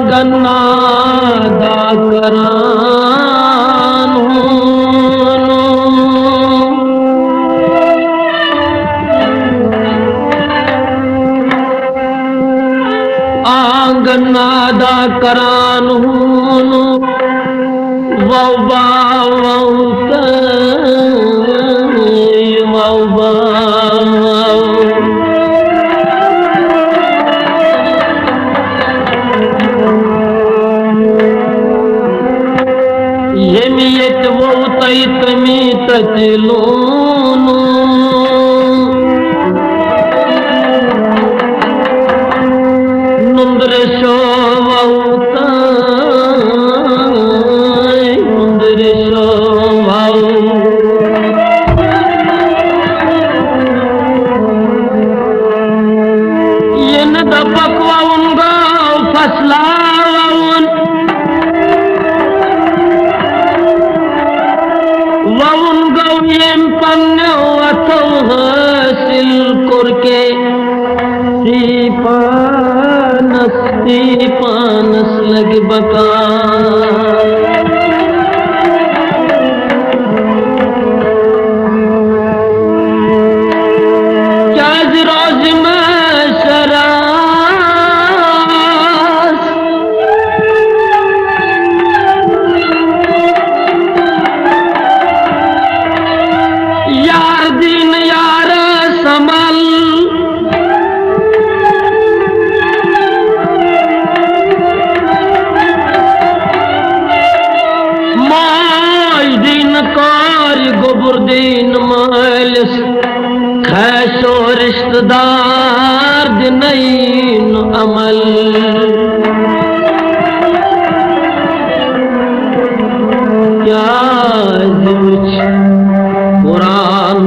गन्नादा करानू गन्नादा करानू वौबा येमियत वो तमी तचलूनु नुंद्र show नुंद्र show ये न दपकवाऊंगा फसला वउन गौयम पन्ने अथो हासिल करके पानस लग बका चाज रोज में शरास यार दिन यार समल गोबरदीन मालिस खैसो रिश्तेदार दिनैन अमल क्या कुरान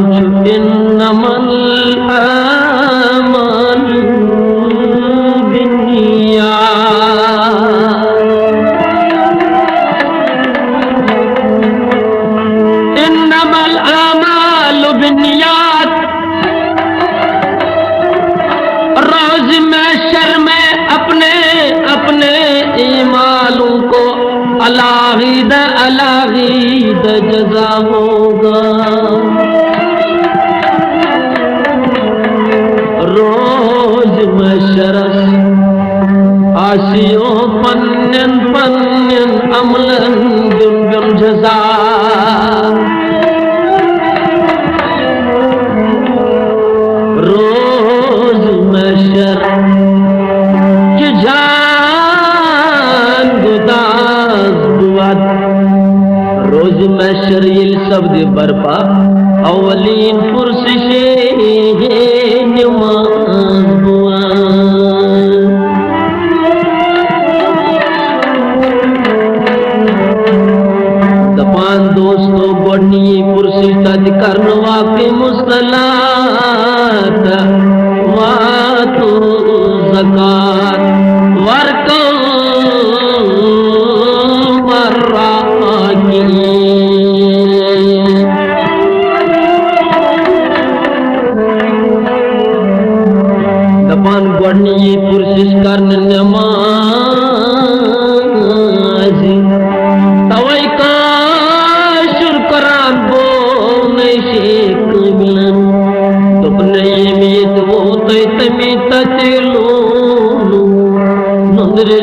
इन अमल अमल बिनिया बिनियात रोज महशर में अपने अपने ईमालों को अलाहीद अलाहीद जज़ा होगा। रोज महशर आशियों पन्यन पन्यन अमलन गुम गुम जज़ा रोज महशर की जान गुदाज बुआत रोज महशर ये शब्द बरपा अवलीन पुरसिशे नमाज बुआ दपान दोस्तों बड़नी पुरसिश तद करने वाके मुस्तलात वातु ज़कात वर्को वर्राकी दपान गड़नी पुरसिश करने नमाज तवई का शुक्रान बोलने से कबिलन तपने में तो तमी तचलो नंदरे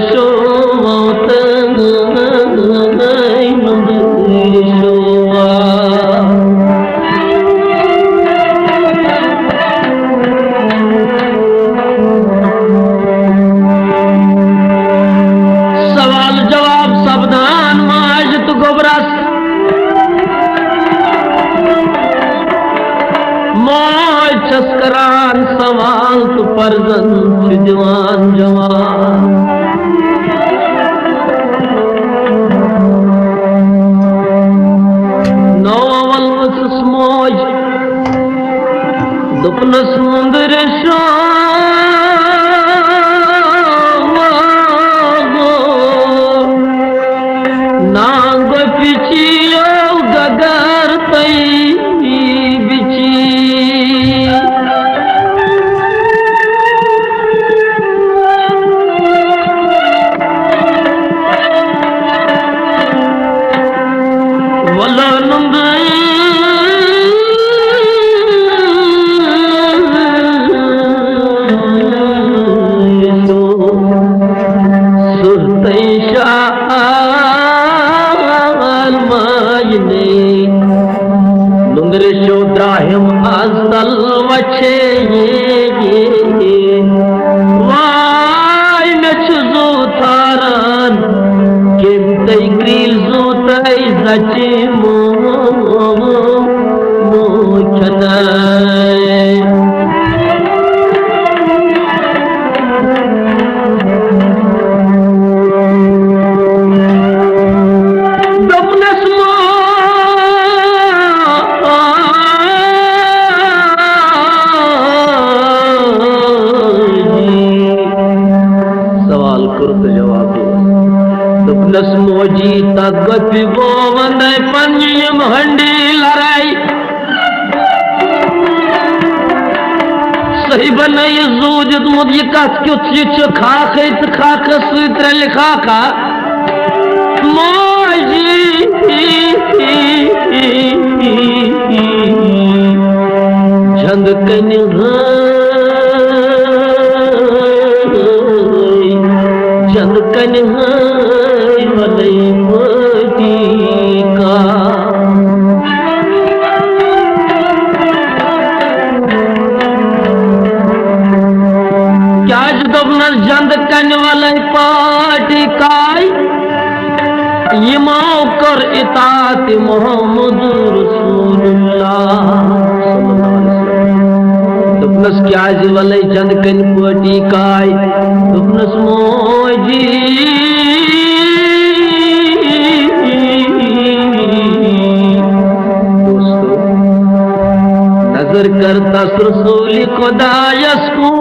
दोपनस मोजी तगत वो वंदे पंजम हंडी लड़ाई सही बनाई जूद मुझ ये कथ क्यों चीच खाके तो खाके सूत्र लिखा का मोजी झंग कन्या झंग कन्या वलई मोती का जंद कन वाले पाटी काई यमाओ कर इतात मोहम्मद रसूलुल्लाह सल्लल्लाहु अलैहि वसल्लम दुपनस क्या जी वाले जंद कन पाटी काई दुपनस मोजी दोस्तों नजर करता रसूल खुदा यसकू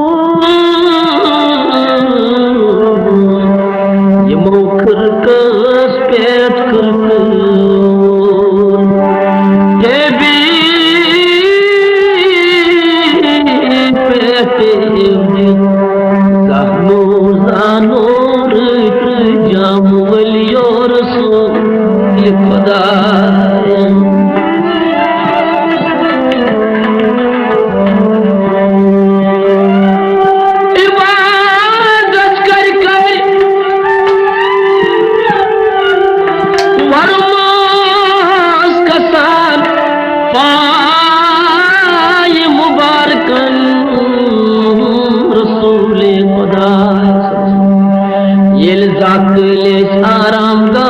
आराम का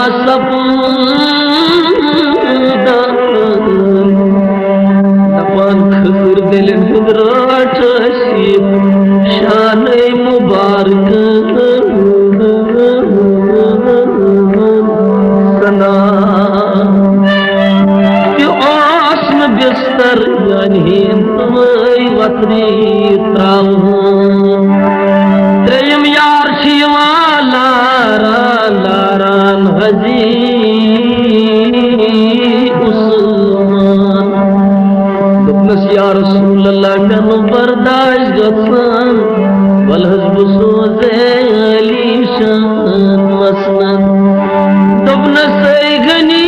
दपन खसर दिल राठ शान मुबारक सना आसम बिस्तर यानी वतनी त्राव त्रेम यार शिवाला लारान हजी उस्मान दुपनस या रसूल अल्लाह कन बर्दाश्त गसान वल हज़ब सोज़े अली शान मसनन दुपनस गनी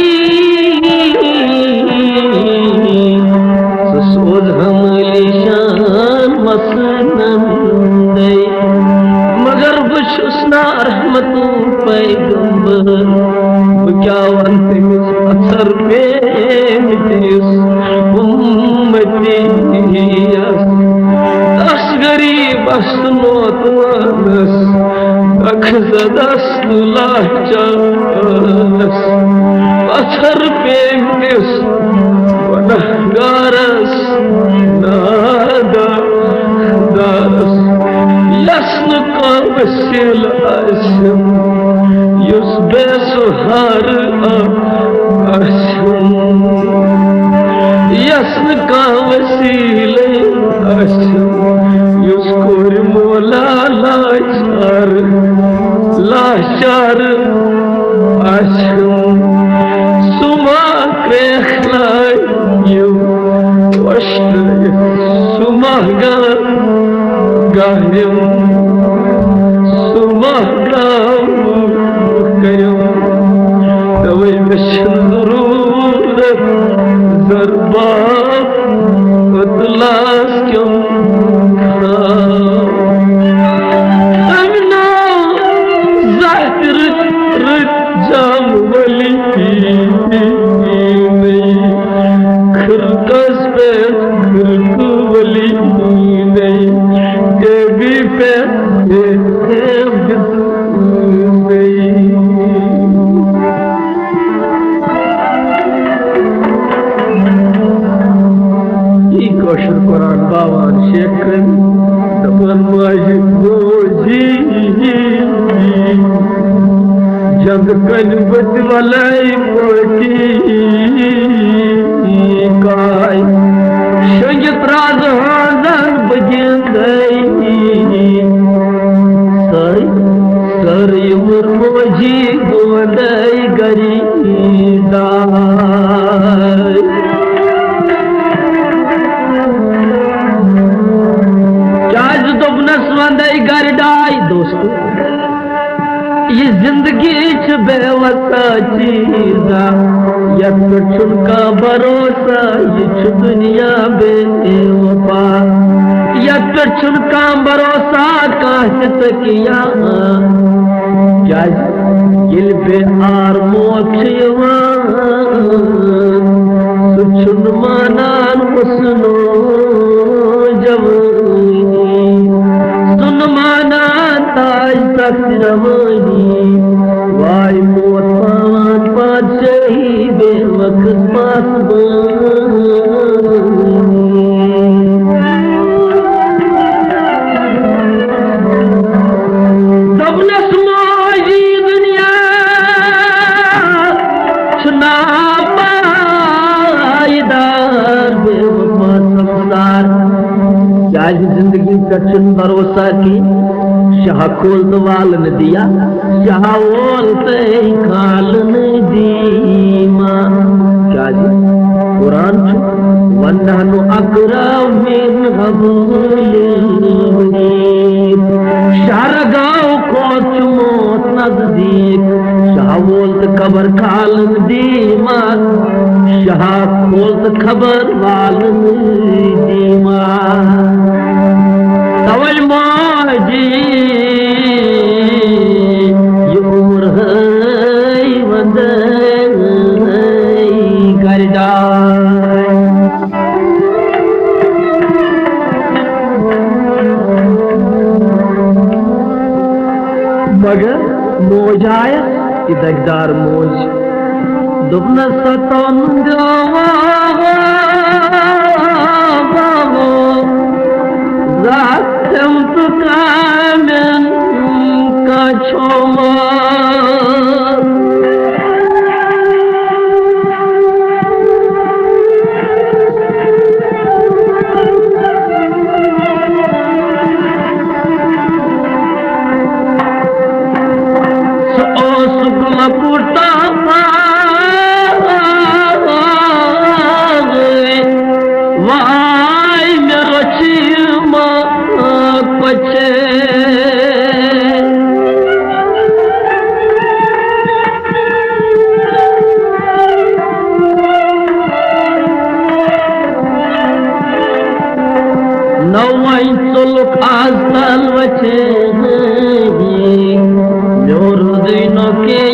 सोज़ हम अली शान मसनन मगर बशुसना रहमतू पैगंबर क्या वंते असर पे मितिस उम्मती दस गरीब असनोत वानस अखजदस लाचानस असर पे मितिस वनहगारस नादा दारस यस्न का वसील आसम युस बेसुहार आसम यस्न का वसील आसम युस कोर मोला लाचार लाचार आसम सुमा क्रेखलाई यु वश्न सुमा गायम सुमहराम कयम तवै वशन ज़रूरत ज़रबा अतलास क्यों अमना ज़ाहिर रजाम वली नहीं खरकस पे खरक वली नहीं भी पे कुरान बावान शेखन दफन माजिद मोजी जंग कन बच वलाई मोटी काय शंजत राज हाजर बजन गई सर सर यमुर ये जिंदगी च बेवसा चीजा यत का भरोसा ये च दुनिया बेवफा यत का भरोसा काह किया क्या ये बे आर मोक्ष सुन मानान सुनो जब सुन माना ताज तक रवानी वाई मोत पावन पातशाही बेवक्त पासबानी दबनस मोजी दुनिया छुना जिंदगी कठिन भरोसा की शाह खोल वाल न दिया शाह बोलते खाल न दी माँ क्या जी कुरान वन्नहनु अकरम मिन हबुल शारगांव को चुमोत नजदीक शाह बोलते खबर खाल न दी माँ शाह खोलते खबर वाल न दी माँ तवल माजी ये उम्र है वंदे कर जाए मगर मोज आया इधर मोज दुबन सतन Zatem tukamen kaçoma So sukma kurta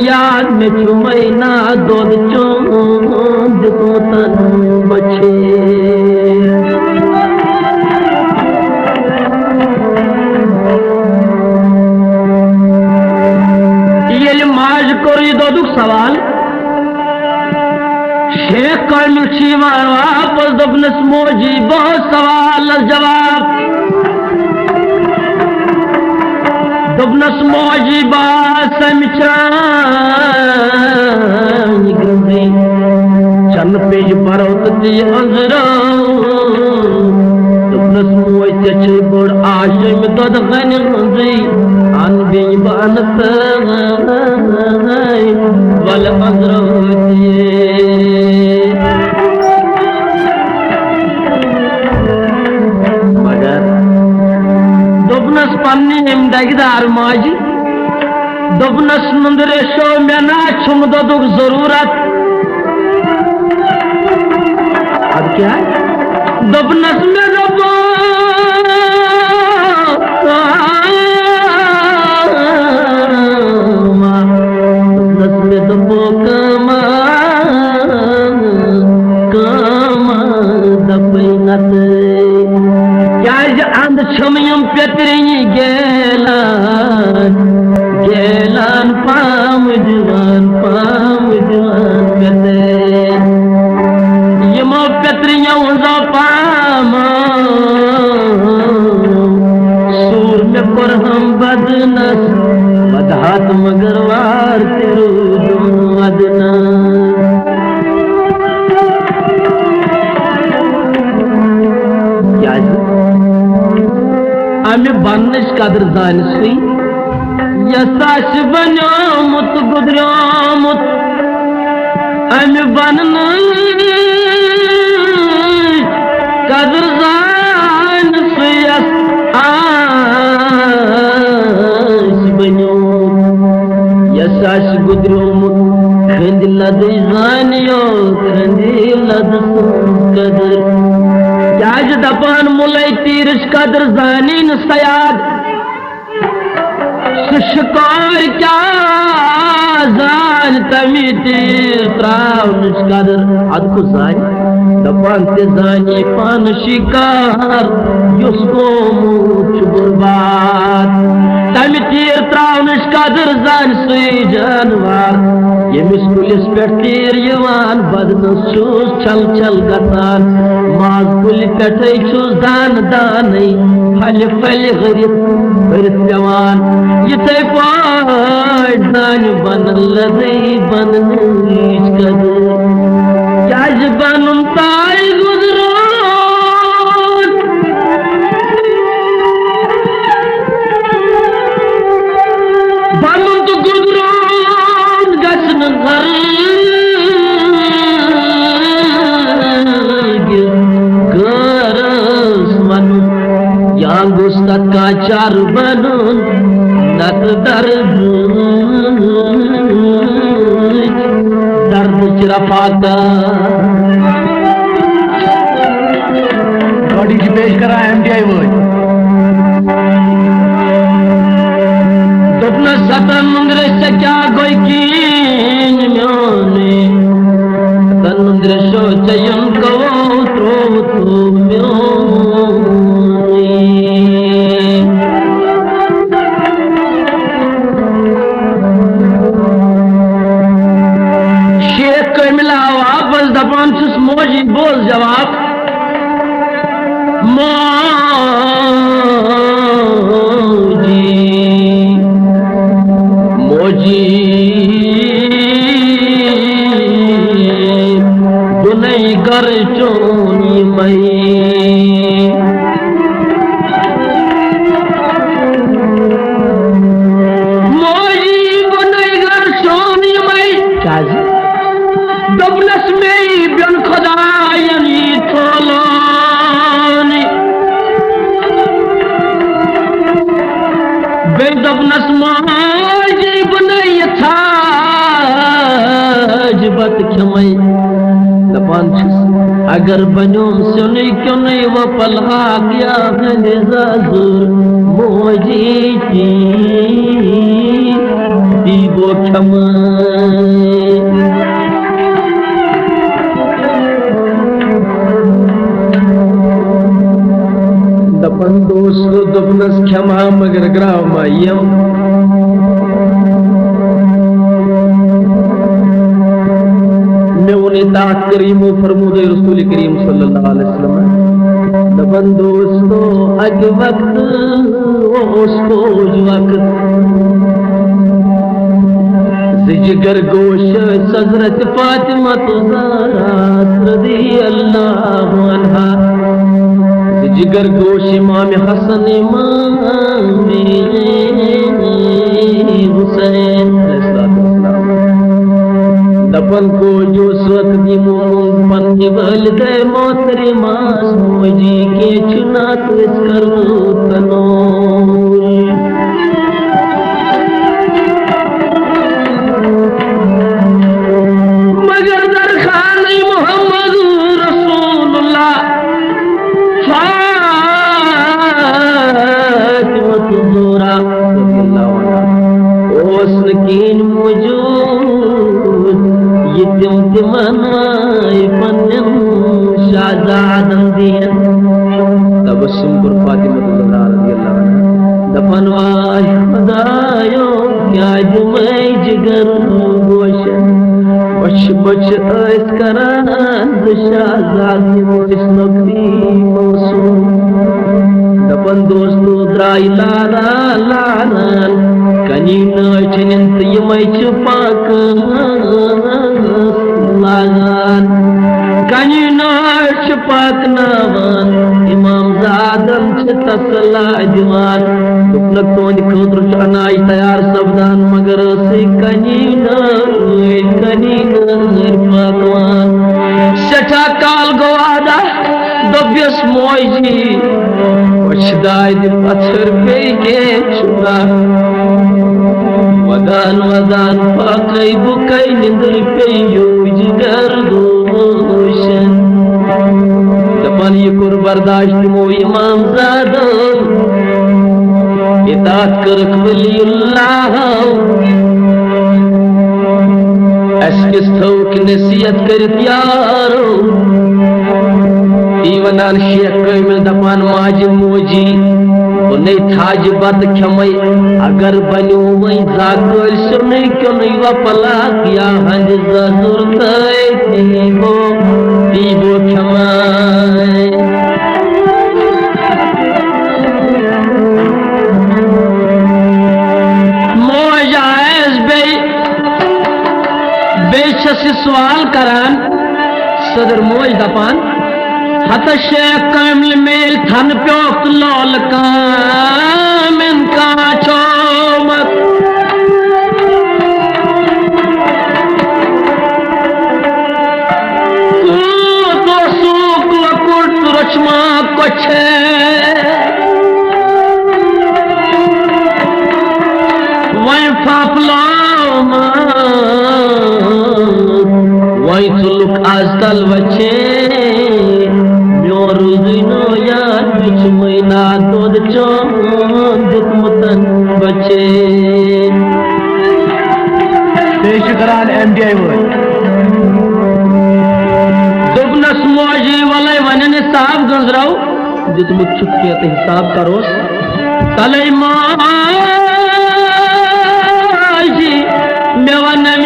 याद में चुमैना दूध चोंद को तन बचे ये माज कोरी दोदुक सवाल शेख कर्मुची मारवा पर दबनस मोजी बहुत सवाल जवाब दबनस मोजी बात समझान गंदी चन पेज बरोत दी अंजरो दबनस मोज ते बोड़ आशम दद गन गंदी अन बे बनत वल अंजरो पन्नी इमदार माजी दुबनस मुंदरे शो मेना छुम दुख जरूरत अब क्या है दुबनस में दबो दुबनस में दबो कमा कमा दबनत क्या अंध छमयम पेतरी गेलान गेलान पाम जवान पेते यमो पेतरिया उजा पाम सूर में पर हम बदनस बदहात मगरवार तेरू अदना अमे बनस कदर जानसी यसाश बन्योमुत गुदरोमुत अमे बनन कदर जानसी यसाश बन्योमुत यसास गुद्रोमुत खंद लद जानियो खंद लद कदर याज दपान मुलै तीरश कदर जानी न सयाद शिकार क्या जान तमी तीर त्रावनश कदर अदको जान दपान ते जानी पान शिकार युसको मुछ बुर्बाद तमी तीर त्रावनश कदर जान सुई जानवर यमिस कुलिस पे तीर यवान बदनस छूस छल छल गतान माज कुल पे छूस दान दानै फल फल गरित गरित पेवान यथे पाट दान बनल लदई बननीच कदर याज बनम ताय गुजरोन बनम तो गुजरोन गसन गरस मनु यांगुस्ता का चार बनन नत दर्द चिरफाता बॉडी की पेश करा MDI वो तुपना सतन मुंगरे से क्या कोई कीन म्योने सतन मुंगरे शो चयन कवो त्रो तो म्योने शेख को मिला वापस दपान सुस मोजी बोल जवाब मोजी मोजी दुनई कर चोनी मई मोजी बुनई कर चोनी मई क्या जी दबनस में बिन खुदायनी थोलोनी बे दबनस माजी बनई था जबत खमई दपान अगर बनोम सुनी क्यों नहीं वो पलहा गया मैंने जाजुर मोजी की दीबो खमई दपन दोस्त दपनस क्षमा मगर ग्राव मायम मैं उन्हें तात करीमो फरमूद रसूल करीम सल्लल्लाहु अलैहि वसल्लम दपन दोस्तो अग वक्त उसको वक्त जिगर गोश हज़रत फातिमा ज़हरा रज़ी अल्लाहु अन्हा जिगर गोश इमाम हसन इमाम हुसैन दफन को जो स्वत दी मन वालिदे मोहतरमा मोजी के चुना तो इस कर तनोर मगर दरखान मोहम्मद रसूलुल्लाह ओसनकीन मौजूद यतिम तिमनाय पन्नन शाहजादन दियन तबस्सुम पर फातिमा रज़ियल्लाहु अन्हा दफन वाय खुदायो क्या जुमै जिगर गोश बच बच ऐस करान शाहजादी इस नकदी मौसूम दपन दोस्तों द्राई लारा लारान कनी नचनिन यमई पाक लागान कनी नच पाक नावान इमाम जादम तसला दिवान दुपनक तोंद खुद्र अनाज तैयार सपदान मगर से कनी पाकवान सठा काल गवादा दब्यस मोजी वशदाय पत्थर पे के छुआ वदान वदान पाकै बुकै निंदर पे यूज गर्दोशन दपन ये कुर बर्दाश्त मो इमाम ज़ादा इतात करक वलीउल्लाह किस थोक नसीहत करत यारो वनान शेख कामिल दपान माज मोजी उन्हें थाज बद खमई अगर बनो वही जागल सुने क्यों नहीं वपला किया हंज जरूरत दीबो खमाए सवाल करान सदर मोज दपान हत शेख कामिल मेल थन प्योक लोल कामिन का चोमत तो सूक लकुट रचमा कोछे वही फापलो वही तुलुक आजकल बचे म्योर दिनो याद बिच महीना दूध चोंद मुतन बचे पेश करान एमडीआई वो दुबनस मोजी वाले वनने साहब गुजराओ जितमुत छुट्टी ते हिसाब करो तले माजी मेवनम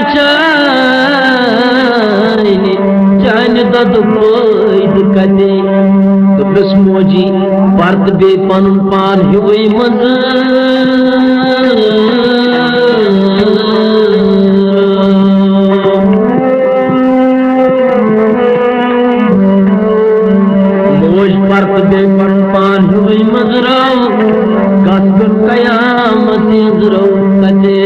चान दद कोई कदे दुबनस मोजी पर्द बे पनुन पान हुई मज मोज पर्द बे पनुन पान हुई मजराओ कसबन कयामत यजरो कदे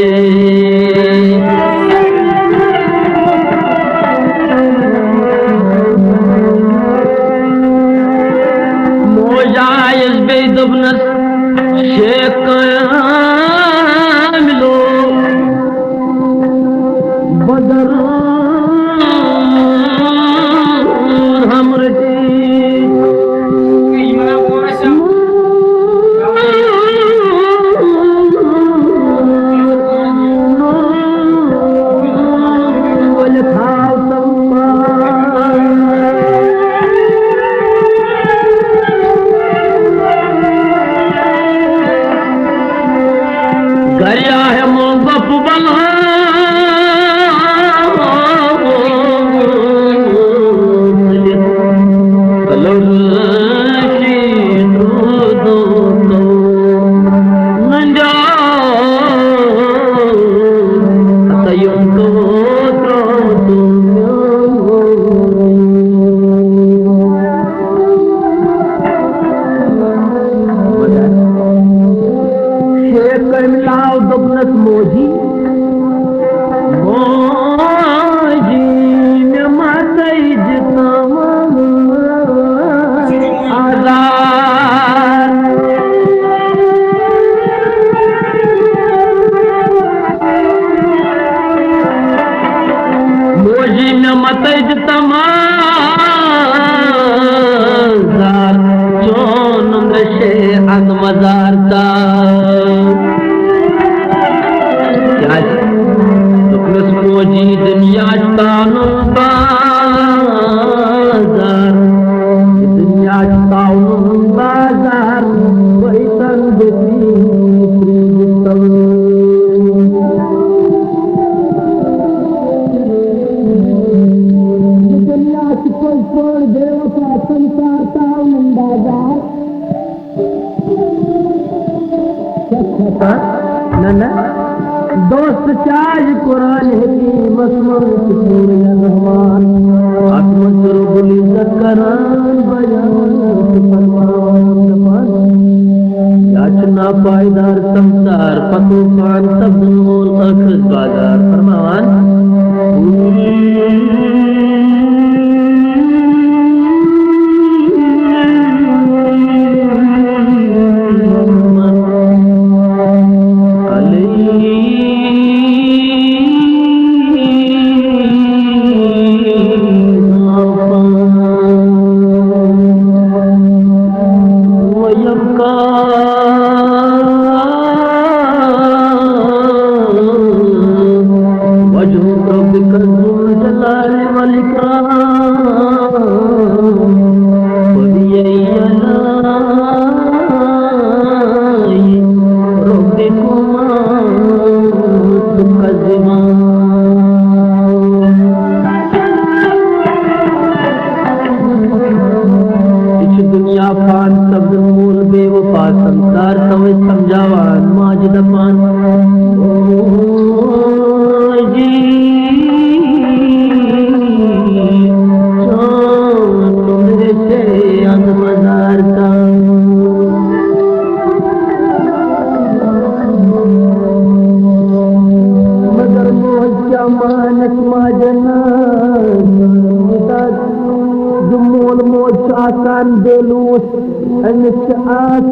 दुबनस शेख कामिलो बदर हमरे गरिया है मोगफ बना दुबनस मोजी मोजी में मातई जितना आजाद मोजी में मातई जितना चोन नशे अन मजार ता मोजी दुनिया तानु बाजार दुनिया तानु बाजार वही तन दुनिया की कोई छोड़ देव का संसार तानु बाजार न दोस्त चाज कुरान हकीम मसमन सुकून रहमान आत्मसुर बुली जकरान बयान फरमान याचना पायदार संसार पतोफान सब मोल अखज बाजार फरमान अली अमानत माजना मोल मोल आसान बेलूस आसान